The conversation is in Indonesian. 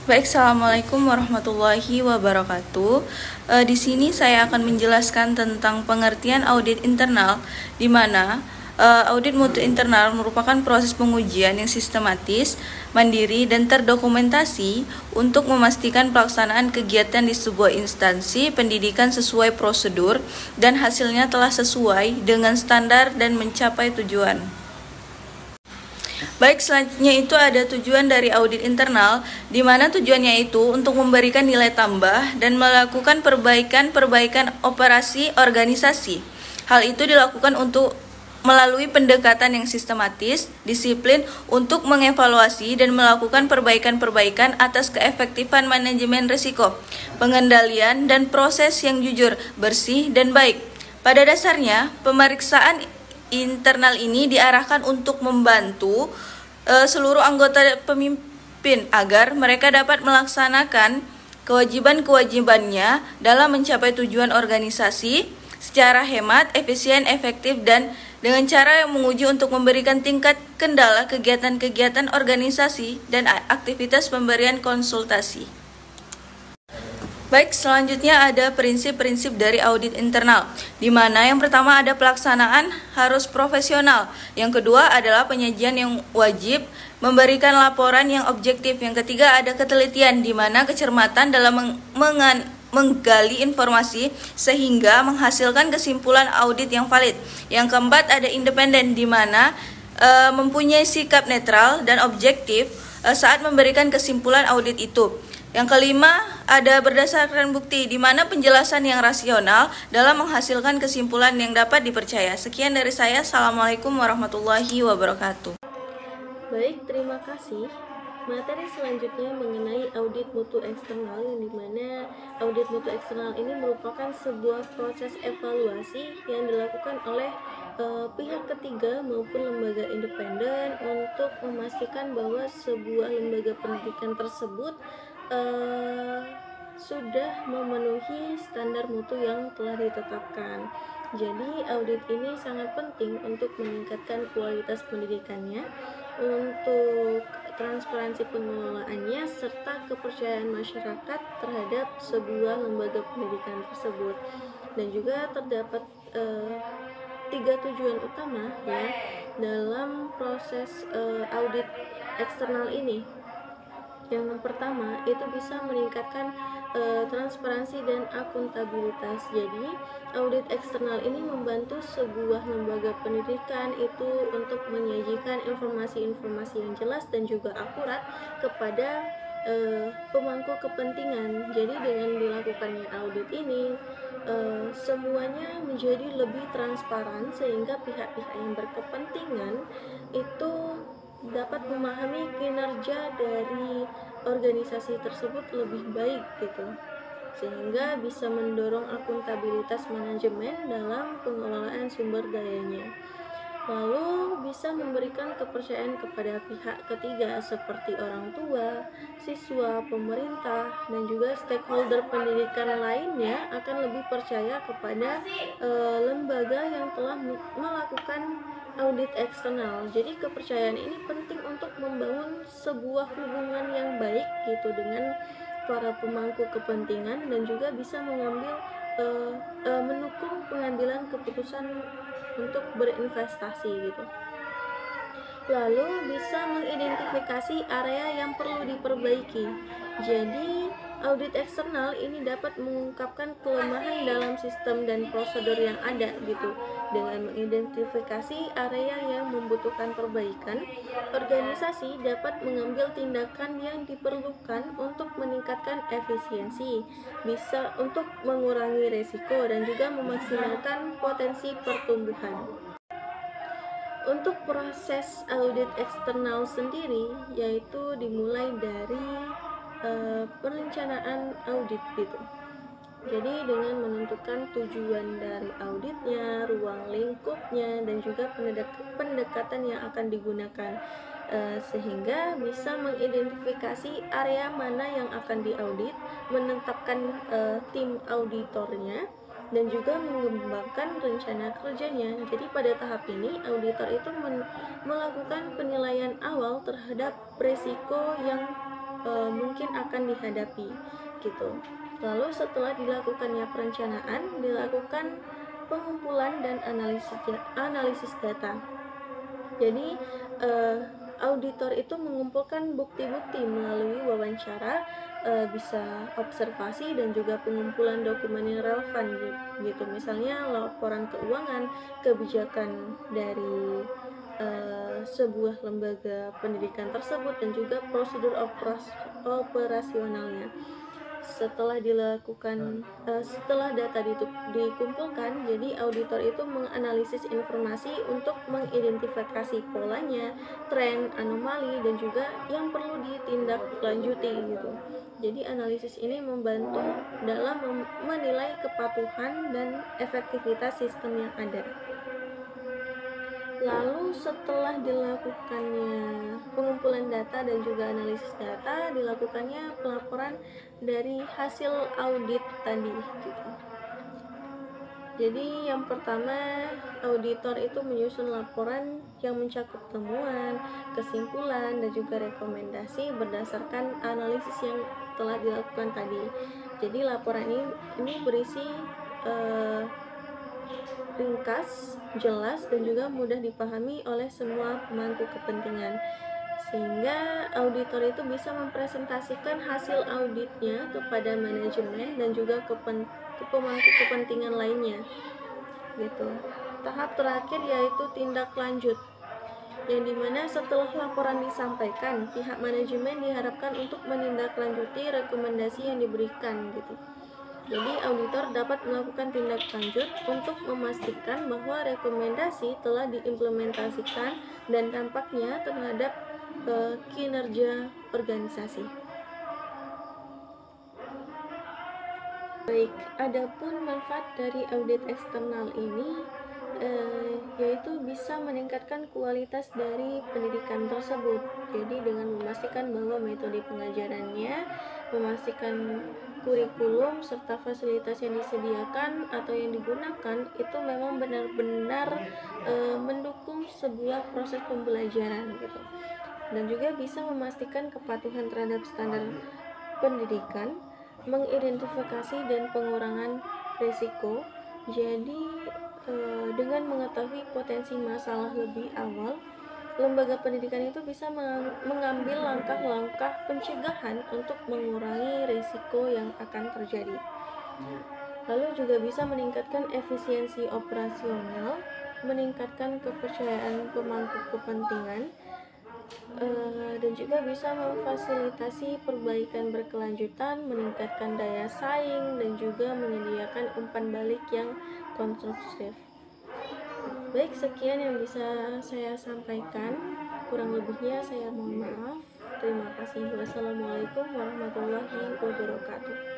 Baik, assalamualaikum warahmatullahi wabarakatuh. Di sini saya akan menjelaskan tentang pengertian audit internal, di mana audit mutu internal merupakan proses pengujian yang sistematis, mandiri, dan terdokumentasi untuk memastikan pelaksanaan kegiatan di sebuah instansi pendidikan sesuai prosedur dan hasilnya telah sesuai dengan standar dan mencapai tujuan. Baik, selanjutnya itu ada tujuan dari audit internal, di mana tujuannya itu untuk memberikan nilai tambah dan melakukan perbaikan operasi organisasi. Hal itu dilakukan untuk melalui pendekatan yang sistematis, disiplin untuk mengevaluasi dan melakukan perbaikan atas keefektifan manajemen risiko, pengendalian, dan proses yang jujur, bersih, dan baik. Pada dasarnya, pemeriksaan internal ini diarahkan untuk membantu seluruh anggota pemimpin agar mereka dapat melaksanakan kewajiban-kewajibannya dalam mencapai tujuan organisasi secara hemat, efisien, efektif, dan dengan cara yang menguji untuk memberikan tingkat kendala kegiatan-kegiatan organisasi dan aktivitas pemberian konsultasi. Baik, selanjutnya ada prinsip-prinsip dari audit internal, di mana yang pertama ada pelaksanaan harus profesional, yang kedua adalah penyajian yang wajib, memberikan laporan yang objektif, yang ketiga ada ketelitian, di mana kecermatan dalam menggali informasi sehingga menghasilkan kesimpulan audit yang valid, yang keempat ada independen, di mana mempunyai sikap netral dan objektif saat memberikan kesimpulan audit itu. Yang kelima, ada berdasarkan bukti, di mana penjelasan yang rasional dalam menghasilkan kesimpulan yang dapat dipercaya. Sekian dari saya. Assalamualaikum warahmatullahi wabarakatuh. Baik, terima kasih. Materi selanjutnya mengenai audit mutu eksternal, yang dimana audit mutu eksternal ini merupakan sebuah proses evaluasi yang dilakukan oleh pihak ketiga maupun lembaga independen untuk memastikan bahwa sebuah lembaga pendidikan tersebut sudah memenuhi standar mutu yang telah ditetapkan. Jadi audit ini sangat penting untuk meningkatkan kualitas pendidikannya, untuk transparansi pengelolaannya, serta kepercayaan masyarakat terhadap sebuah lembaga pendidikan tersebut. Dan juga terdapat 3 tujuan utama ya dalam proses audit eksternal ini. Yang pertama itu bisa meningkatkan transparansi dan akuntabilitas. Jadi audit eksternal ini membantu sebuah lembaga pendidikan itu untuk menyajikan informasi-informasi yang jelas dan juga akurat kepada pemangku kepentingan. Jadi dengan dilakukannya audit ini semuanya menjadi lebih transparan, sehingga pihak-pihak yang berkepentingan itu dapat memahami kinerja dari organisasi tersebut lebih baik gitu, sehingga bisa mendorong akuntabilitas manajemen dalam pengelolaan sumber dayanya. Lalu bisa memberikan kepercayaan kepada pihak ketiga seperti orang tua, siswa, pemerintah, dan juga stakeholder pendidikan lainnya akan lebih percaya kepada lembaga yang telah melakukan audit eksternal. Jadi kepercayaan ini penting untuk membangun sebuah hubungan yang baik gitu dengan para pemangku kepentingan, dan juga bisa mendukung pengambilan keputusan untuk berinvestasi gitu. Lalu bisa mengidentifikasi area yang perlu diperbaiki. Jadi audit eksternal ini dapat mengungkapkan kelemahan dalam sistem dan prosedur yang ada gitu. Dengan mengidentifikasi area yang membutuhkan perbaikan, organisasi dapat mengambil tindakan yang diperlukan untuk meningkatkan efisiensi, bisa untuk mengurangi risiko, dan juga memaksimalkan potensi pertumbuhan. Untuk proses audit eksternal sendiri, yaitu dimulai dari perencanaan audit gitu. Jadi dengan menentukan tujuan dari auditnya, ruang lingkupnya, dan juga pendekatan yang akan digunakan, sehingga bisa mengidentifikasi area mana yang akan diaudit, menetapkan tim auditornya, dan juga mengembangkan rencana kerjanya. Jadi pada tahap ini auditor itu melakukan penilaian awal terhadap risiko yang mungkin akan dihadapi gitu. Lalu setelah dilakukannya perencanaan, dilakukan pengumpulan dan analisis data. Jadi auditor itu mengumpulkan bukti-bukti melalui wawancara, bisa observasi dan juga pengumpulan dokumen yang relevan gitu. Misalnya laporan keuangan, kebijakan dari sebuah lembaga pendidikan tersebut dan juga prosedur operasionalnya. Setelah data dikumpulkan, jadi auditor itu menganalisis informasi untuk mengidentifikasi polanya, tren, anomali, dan juga yang perlu ditindaklanjuti gitu. Jadi analisis ini membantu dalam menilai kepatuhan dan efektivitas sistem yang ada. Lalu setelah dilakukannya pengumpulan data dan juga analisis data, dilakukannya pelaporan dari hasil audit tadi gitu. Jadi yang pertama, auditor itu menyusun laporan yang mencakup temuan, kesimpulan, dan juga rekomendasi berdasarkan analisis yang telah dilakukan tadi. Jadi laporan ini berisi ringkas, jelas, dan juga mudah dipahami oleh semua pemangku kepentingan, sehingga auditor itu bisa mempresentasikan hasil auditnya kepada manajemen dan juga ke pemangku kepentingan lainnya gitu. Tahap terakhir yaitu tindak lanjut, yang dimana setelah laporan disampaikan, pihak manajemen diharapkan untuk menindaklanjuti rekomendasi yang diberikan gitu. Jadi auditor dapat melakukan tindak lanjut untuk memastikan bahwa rekomendasi telah diimplementasikan dan dampaknya terhadap kinerja organisasi. Baik, adapun manfaat dari audit eksternal ini yaitu bisa meningkatkan kualitas dari pendidikan tersebut. Jadi dengan memastikan bahwa metode pengajarannya, memastikan kurikulum serta fasilitas yang disediakan atau yang digunakan itu memang benar-benar mendukung sebuah proses pembelajaran gitu. Dan juga bisa memastikan kepatuhan terhadap standar pendidikan, mengidentifikasi dan pengurangan risiko. Jadi dengan mengetahui potensi masalah lebih awal, lembaga pendidikan itu bisa mengambil langkah-langkah pencegahan untuk mengurangi risiko yang akan terjadi. Lalu juga bisa meningkatkan efisiensi operasional, meningkatkan kepercayaan pemangku kepentingan, dan juga bisa memfasilitasi perbaikan berkelanjutan, meningkatkan daya saing, dan juga menyediakan umpan balik yang konstruktif. Baik, sekian yang bisa saya sampaikan. Kurang lebihnya saya mohon maaf. Terima kasih. Wassalamualaikum warahmatullahi wabarakatuh.